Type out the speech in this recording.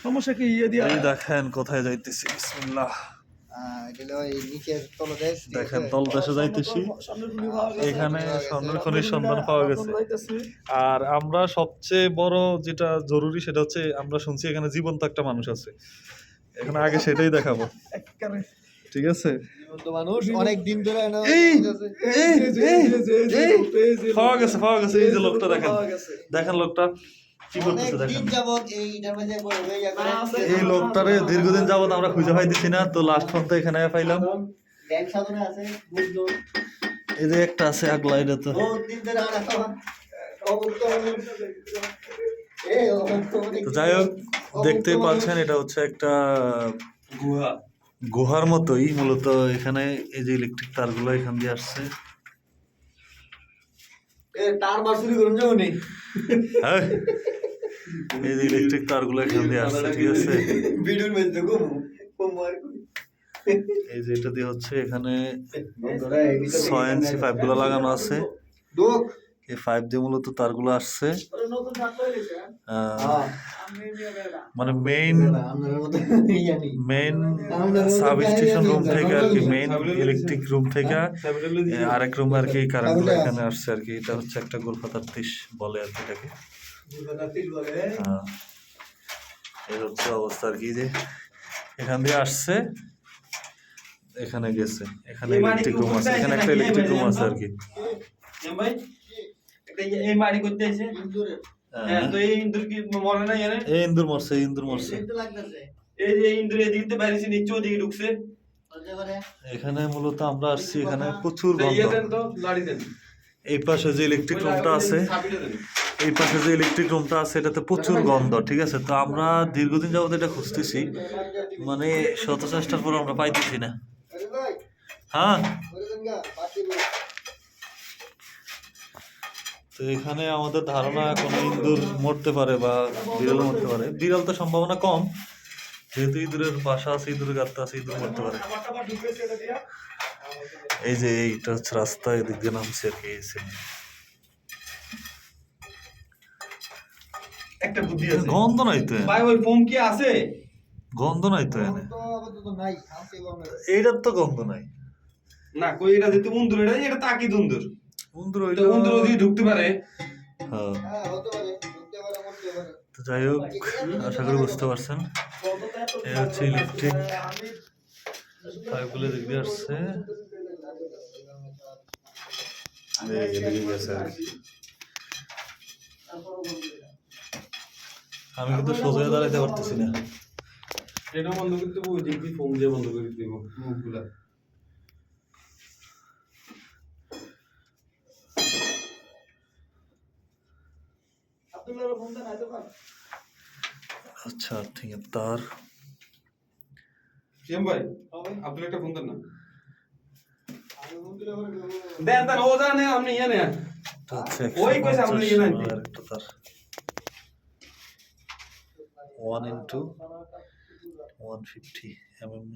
সমস্যা কি ইয়ে দিয়া এই দেখেন কোথায় যাইতেছি, বিসমিল্লাহ। এটা ওই নিচের তলদেশ দেখেন তলদেশে যাইতেছি। এখানে স্বর্ণের খনির সন্ধান পাওয়া গেছে। আর আমরা সবচেয়ে বড় যেটা জরুরি সেটা হচ্ছে আমরা শুনছি এখানে জীবন্ত একটা মানুষ আছে। এখানে আগে সেটাই দেখাবো, ঠিক আছে? মানুষ অনেক দিন ধরে পাওয়া গেছে, পাওয়া গেছে। এই যে লোকটা দেখেন, দেখেন লোকটা কি করতেছে দেখেন। এই লোকটারে দীর্ঘদিন যাবত আমরা খুঁজে পাইতেছি না, তো লাস্ট পর্যন্ত এখানে পাইলাম। এই যে একটা আছে আগলা, এটা তো তো যাই হোক, দেখতেই পাচ্ছেন এটা হচ্ছে একটা গুহা, গুহার মতোই মূলত। এখানে এই যে ইলেকট্রিক তারগুলো এখান দিয়ে আসছে। হ্যাঁ, এই যে ইলেকট্রিক তারগুলো এখান দিয়ে আসছে, ঠিক আছে? এই যে এটা দিয়ে হচ্ছে এখানে 6 ইঞ্চি পাইপ গুলো লাগানো আছে। এই পাইপ দিয়ে মূলত তারগুলো আসছে। মানে মেইন সাব স্টেশন রুম থেকে আর কি, মেইন ইলেকট্রিক রুম থেকে আরেক রুমে আর কি কারেন্ট গুলো এখানে আসছে আর কি। এটা হচ্ছে একটা গোলপাতার 30 বলে আর কি এটাকে। হ্যাঁ, এই হচ্ছে অবস্থা আর কি, যে এখান দিয়ে আসছে, এখানে গেছে, এখানে ইলেকট্রিক রুম আছে, এখানে একটা ইলেকট্রিক রুম আছে আর কি। ভাই একটা এই মারি করতে এসে তো এই ইন্দুর কি মরে না জানেন? এই ইন্দুর মরছে, এই ইন্দুর মরছে। এই যে ইন্দুর এদিক দিয়ে বাইরে নিচে ওদিকে ঢুকছে। এখানে মূলত আমরা আসছি, এখানে প্রচুর গন্ধ। দেন এই পাশে যে ইলেকট্রিক রুমটা আছে, এই পাশে যে ইলেকট্রিক রুমটা আছে এটাতে প্রচুর গন্ধ, ঠিক আছে? তো আমরা দীর্ঘদিন যাবত এটা খুঁজতেছি, মানে শত চেষ্টার পর আমরা পাইতেছি না। হ্যাঁ, তো এখানে আমাদের ধারণা কোনো ইঁদুর মরতে পারে বা বিড়াল মরতে পারে। বিড়াল তো সম্ভাবনা কম, যেহেতু ইঁদুরের বাসা আছে, ইঁদুরের গাঁথা আছে, ইঁদুর মরতে পারে। এই যে এইটা হচ্ছে রাস্তা, এদিক দিয়ে নামছে আর কি। একটা বুদ্ধি আছে, গন্ধ নাই তো ভাই ওই ফোম কি আছে? গন্ধ নাই তো এনে, এইটার তো গন্ধ নাই না কই, এটা যেহেতু উন্দুর, এটা তাকি দুন্দুর উন্দুর, তো উন্দুর ওদিকে ঢুকতে পারে। হ্যাঁ, তো যাই হোক, আশা করি বুঝতে পারছেন। এই হচ্ছে ইলেকট্রিক পাইপগুলো দিক দিয়ে আসছে, এদিকে গেছে আর কি। আমি কিন্তু সোজা দাঁড়াইতে পারতেছি না। এটা বন্ধ করতে ওই দিক দিয়ে ফোন দিয়ে বন্ধ করে দিব মুখগুলা। আচ্ছা, ঠিক আছে। তার কেম ভাই আপনি একটা ফোন দেন না, দেন দেন, ও জানে আপনি ইয়ে নেন। ওই কইছে আপনি ইয়ে নেন। একটা তার 1 into 150 mm।